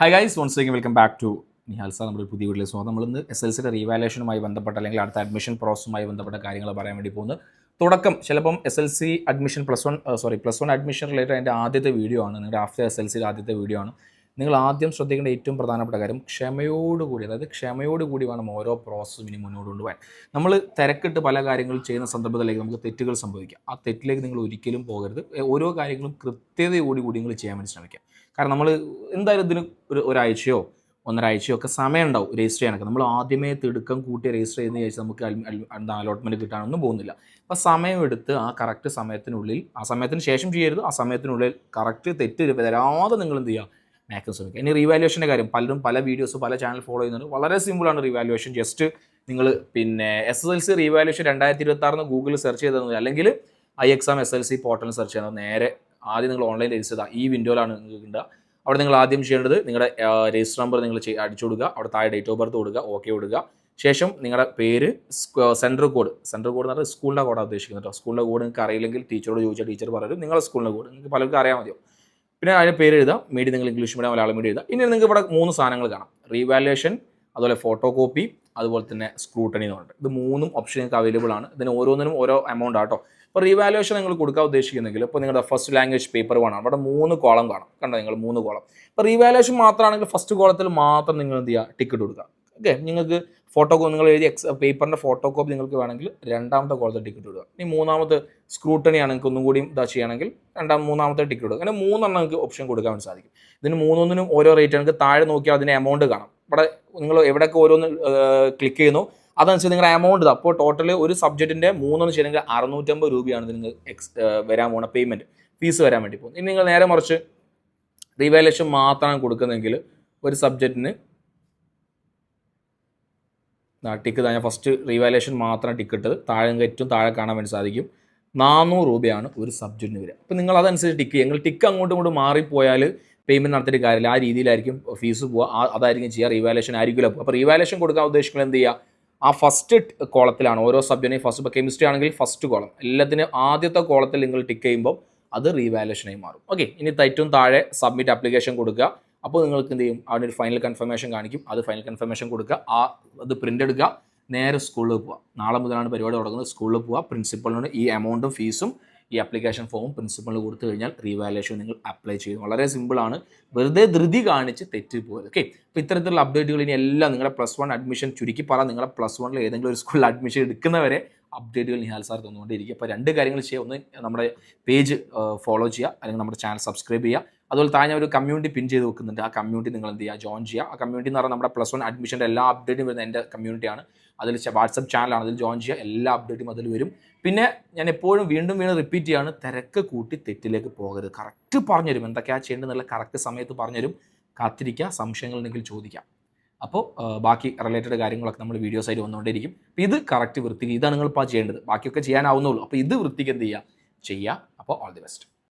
Hi guys, once again welcome back to Nihal sir. നമ്മുടെ പുതിയ വീഡിയോയിൽ സ്വാഗതം. നമ്മളിന്ന് SLCയുടെ റീവാലുവേഷനുമായി ബന്ധപ്പെട്ട അല്ലെങ്കിൽ അടുത്ത അഡ്മിഷൻ പ്രോസസ്സുമായി ബന്ധപ്പെട്ട കാര്യങ്ങൾ പറയാൻ വേണ്ടി പോകുന്നത്. തുടക്കം ചിലപ്പം SLC admission plus one admission related അതിൻ്റെ ആദ്യത്തെ വീഡിയോ ആണ്. നിങ്ങളുടെ ആഫ്റ്റർ SLCയുടെ ആദ്യത്തെ വീഡിയോ ആണ്. നിങ്ങൾ ആദ്യം ശ്രദ്ധിക്കേണ്ട ഏറ്റവും പ്രധാനപ്പെട്ട കാര്യം ക്ഷമയോടുകൂടി, അതായത് ക്ഷമയോടുകൂടി വേണം ഓരോ പ്രോസസ്സും ഇനി മുന്നോട്ട് കൊണ്ടുപോകാൻ. നമ്മൾ തിരക്കിട്ട് പല കാര്യങ്ങൾ ചെയ്യുന്ന സന്ദർഭത്തിലേക്ക് നമുക്ക് തെറ്റുകൾ സംഭവിക്കാം. ആ തെറ്റിലേക്ക് നിങ്ങൾ ഒരിക്കലും പോകരുത്. ഓരോ കാര്യങ്ങളും കൃത്യതയോടുകൂടി നിങ്ങൾ ചെയ്യാൻ വേണ്ടി ശ്രമിക്കുക. കാരണം നമ്മൾ എന്തായാലും ഇതിന് ഒരാഴ്ചയോ ഒന്നരാഴ്ചയോ ഒക്കെ സമയം ഉണ്ടാവും രജിസ്റ്റർ ചെയ്യാനൊക്കെ. നമ്മൾ ആദ്യമേ തിടുക്കം കൂട്ടി രജിസ്റ്റർ ചെയ്യുന്ന ചോദിച്ചാൽ നമുക്ക് അലോട്ട്മെൻറ്റ് കിട്ടാനൊന്നും പോകുന്നില്ല. അപ്പോൾ സമയമെടുത്ത് ആ കറക്റ്റ് സമയത്തിനുള്ളിൽ, ആ സമയത്തിന് ശേഷം ചെയ്യരുത്, ആ സമയത്തിനുള്ളിൽ കറക്റ്റ് തെറ്റ് വരാതെ നിങ്ങൾ എന്ത് ചെയ്യുക, മാക്സിമം ശ്രമിക്കുക. ഇനി റീവാലുവേഷൻ്റെ കാര്യം പലരും പല വീഡിയോസ് പല ചാനൽ ഫോളോ ചെയ്യുന്നുണ്ട്. വളരെ സിമ്പിളാണ് റീവാലുവേഷൻ. ജസ്റ്റ് നിങ്ങൾ SSLC റീവാലുവേഷൻ 2026 ഗൂഗിളിൽ സെർച്ച് ചെയ്തത്, അല്ലെങ്കിൽ iExam SLC പോർട്ടലിൽ സെർച്ച് ചെയ്യുന്നത്, നേരെ ആദ്യം നിങ്ങൾ ഓൺലൈൻ രജിസ്റ്റർ ചെയ്താൽ ഈ വിൻഡോയിലാണ് നിങ്ങൾക്ക് ഉണ്ടാകുക. അവിടെ നിങ്ങൾ ആദ്യം ചെയ്യേണ്ടത് നിങ്ങളുടെ രജിസ്റ്റർ നമ്പർ നിങ്ങൾ അടിച്ചു കൊടുക്കുക, അവിടെ താഴെ ഡേറ്റ് ഓഫ് ബർത്ത് കൊടുക്കുക, ഓക്കെ കൊടുക്കുക. ശേഷം നിങ്ങളുടെ പേര്, സെൻട്രൽ കോഡ് എന്ന് പറഞ്ഞാൽ സ്കൂളിൻ്റെ കോഡാണ് ഉദ്ദേശിക്കുന്നത് കേട്ടോ. സ്കൂളിൻ്റെ കോഡ് നിങ്ങൾക്ക് അറിയില്ലെങ്കിൽ ടീച്ചറോട് ചോദിച്ചാൽ ടീച്ചർ പറയും നിങ്ങളുടെ സ്കൂളിൻ്റെ കോഡ്. നിങ്ങൾക്ക് പലർക്കും അറിയാൻ മതിയോ. പിന്നെ അതിൻ്റെ പേര് എഴുതാം. മീഡിയം നിങ്ങൾ ഇംഗ്ലീഷ് മീഡിയം മലയാളം മീഡിയം എഴുതാം. ഇനി നിങ്ങൾക്ക് ഇവിടെ 3 സാധനങ്ങൾ കാണാം: റീവാലുവേഷൻ, അതുപോലെ ഫോട്ടോ കോപ്പി, അതുപോലെ തന്നെ സ്ക്രൂട്ടണി എന്ന് പറഞ്ഞിട്ട്. ഇത് 3 ഓപ്ഷൻ നിങ്ങൾക്ക് അവൈലബിൾ ആണ്. ഇതിന് ഓരോന്നിനും ഓരോ എമൗണ്ട് ആട്ടോ. ഇപ്പോൾ റീവാലുവേഷൻ നിങ്ങൾ കൊടുക്കാൻ ഉദ്ദേശിക്കുന്നെങ്കിൽ, ഇപ്പോൾ നിങ്ങളുടെ ഫസ്റ്റ് ലാംഗ്വേജ് പേപ്പർ 1 ആണ്. അവിടെ 3 കോളം കാണാം, കണ്ടോ നിങ്ങൾ 3 കോളം. ഇപ്പോൾ റീവാലുവേഷൻ മാത്രമാണെങ്കിൽ ഫസ്റ്റ് കോളത്തിൽ മാത്രം നിങ്ങൾ എന്ത് ചെയ്യുക, ടിക്കറ്റ് കൊടുക്കുക. ഓക്കെ, നിങ്ങൾക്ക് നിങ്ങൾ എഴുതിയ പേപ്പറിൻ്റെ ഫോട്ടോ കോപ്പി നിങ്ങൾക്ക് വേണമെങ്കിൽ രണ്ടാമത്തെ കോളത്തിൽ ടിക്കറ്റ് കൊടുക്കുക. ഇനി മൂന്നാമത്തെ സ്ക്രൂട്ടണിയാണ് നിങ്ങൾക്ക് ഒന്നും കൂടി ചെയ്യുകയാണെങ്കിൽ മൂന്നാമത്തെ ടിക്കറ്റ് കൊടുക്കുക. അങ്ങനെ 3 നിങ്ങൾക്ക് ഓപ്ഷൻ കൊടുക്കാൻ വേണ്ടി സാധിക്കും. ഇതിന് 3 ഓരോ റേറ്റ്. നിങ്ങൾക്ക് താഴെ നോക്കിയാൽ അതിൻ്റെ എമൗണ്ട് കാണാം. ഇവിടെ നിങ്ങൾ എവിടെയൊക്കെ ഓരോന്ന് ക്ലിക്ക് ചെയ്യുന്നു അതനുസരിച്ച് നിങ്ങളുടെ എമൗണ്ട്. അപ്പോൾ ടോട്ടൽ ഒരു സബ്ജക്റ്റിൻ്റെ 3 ചെയ്യണമെങ്കിൽ 650 രൂപയാണ് ഇതിന് വരാൻ പോകുന്ന പേയ്മെൻറ്റ് ഫീസ് വരാൻ വേണ്ടി പോകുന്നത്. ഇനി നിങ്ങൾ നേരെ മറിച്ച് റീവാലുവേഷൻ മാത്രമാണ് കൊടുക്കുന്നതെങ്കിൽ ഒരു സബ്ജക്റ്റിന് ടിക്കറ്റ്, ഞാൻ ഫസ്റ്റ് റീവാലുവേഷൻ മാത്രം ടിക്കറ്റ് താഴെ ഏറ്റവും താഴെ കാണാൻ വേണ്ടി സാധിക്കും. 400 രൂപയാണ് ഒരു സബ്ജക്റ്റിന് വരിക. അപ്പോൾ നിങ്ങൾ അതനുസരിച്ച് ടിക്ക് ചെയ്യുക. നിങ്ങൾ ടിക്ക് അങ്ങോട്ടും ഇങ്ങോട്ടും മാറിപ്പോയാൽ പേയ്മെൻറ്റ് നടത്തിയിട്ട് കാര്യമില്ല. ആ രീതിയിലായിരിക്കും ഫീസ് പോവുക. അതായിരിക്കും ചെയ്യുക. റീവാലുവേഷൻ ആയിരിക്കില്ല പോകുക. അപ്പോൾ റീവാലുവേഷൻ കൊടുക്കാൻ ഉദ്ദേശിക്കുന്നത് എന്ത് ചെയ്യുക, ആ ഫസ്റ്റ് കോളത്തിലാണ് ഓരോ സബ്ജക്റ്റിനും ഫസ്റ്റ്. ഇപ്പോൾ കെമിസ്ട്രി ആണെങ്കിൽ ഫസ്റ്റ് കോളം, എല്ലാത്തിനും ആദ്യത്തെ കോളത്തിൽ നിങ്ങൾ ടിക്ക് ചെയ്യുമ്പോൾ അത് റീവാലുവേഷനായി മാറും. ഓക്കെ, ഇനി ഏറ്റവും താഴെ സബ്മിറ്റ് ആപ്ലിക്കേഷൻ കൊടുക്കുക. അപ്പോൾ നിങ്ങൾക്ക് എന്ത് ചെയ്യും, അവിടെ ഒരു ഫൈനൽ കൺഫർമേഷൻ കാണിക്കും. അത് ഫൈനൽ കൺഫർമേഷൻ കൊടുക്കുക. അത് പ്രിൻ്റ് എടുക്കുക, നേരെ സ്കൂളിൽ പോവുക. നാളെ മുതലാണ് പരിപാടി തുടങ്ങുന്നത്. സ്കൂളിൽ പോവുക, പ്രിൻസിപ്പളിനോട് ഈ എമൗണ്ടും ഫീസും ഈ ആപ്ലിക്കേഷൻ ഫോമും പ്രിൻസിപ്പളിന് കൊടുത്തു കഴിഞ്ഞാൽ റീവാലുവേഷൻ നിങ്ങൾ അപ്ലൈ ചെയ്യും. വളരെ സിമ്പിളാണ്. വെറുതെ ധൃതി കാണിച്ച് തെറ്റി പോയത്. ഓക്കെ, അപ്പോൾ ഇത്തരത്തിലുള്ള അപ്ഡേറ്റുകൾ ഇനി എല്ലാം നിങ്ങളുടെ +1 അഡ്മിഷൻ, ചുരുക്കി പറ നിങ്ങളുടെ +1 ഏതെങ്കിലും ഒരു സ്കൂളിൽ അഡ്മിഷൻ എടുക്കുന്നവരെ അപ്ഡേറ്റുകൾ നിഹാൽ സാർ തന്നുകൊണ്ടിരിക്കുക. അപ്പോൾ 2 കാര്യങ്ങൾ ചെയ്യുക. ഒന്ന്, നമ്മുടെ പേജ് ഫോളോ ചെയ്യുക, അല്ലെങ്കിൽ നമ്മുടെ ചാനൽ സബ്സ്ക്രൈബ് ചെയ്യുക. അതുപോലെ താഴെ ഒരു കമ്മ്യൂണിറ്റി പിൻ ചെയ്ത് വെക്കുന്നുണ്ട്. ആ കമ്മ്യൂണിറ്റി നിങ്ങൾ എന്ത് ചെയ്യുക, ജോയിൻ ചെയ്യുക. ആ കമ്മ്യൂണിറ്റി എന്ന് പറഞ്ഞാൽ നമ്മുടെ +1 അഡ്മിഷൻ്റെ എല്ലാ അപ്ഡേറ്റും വരുന്ന എൻ്റെ കമ്മ്യൂണിറ്റിയാണ്. അതിൽ വാട്സപ്പ് ചാനലാണ്, അതിൽ ജോയിൻ ചെയ്യുക. എല്ലാ അപ്ഡേറ്റും അതിൽ വരും. പിന്നെ ഞാൻ എപ്പോഴും വീണ്ടും റിപ്പീറ്റ് ചെയ്യാണ്, തിരക്ക് കൂട്ടി തെറ്റിലേക്ക് പോകരുത്. കറക്റ്റ് പറഞ്ഞുതരും എന്തൊക്കെയാണ് ചെയ്യേണ്ടതെന്നുള്ള കറക്റ്റ് സമയത്ത് പറഞ്ഞുതരും. കാത്തിരിക്കുക, സംശയങ്ങളുണ്ടെങ്കിൽ ചോദിക്കാം. അപ്പോൾ ബാക്കി റിലേറ്റഡ് കാര്യങ്ങളൊക്കെ നമ്മൾ വീഡിയോസ് ആയിട്ട് വന്നുകൊണ്ടിരിക്കും. അപ്പോൾ ഇത് കറക്റ്റ് വൃത്തിക്ക്, ഇതാണ് നിങ്ങൾ ഇപ്പോൾ ചെയ്യേണ്ടത്. ബാക്കിയൊക്കെ ചെയ്യാനാവുന്നുള്ളൂ. അപ്പോൾ ഇത് വൃത്തിക്ക് എന്ത് ചെയ്യുക. അപ്പോൾ ഓൾ ദി ബെസ്റ്റ്.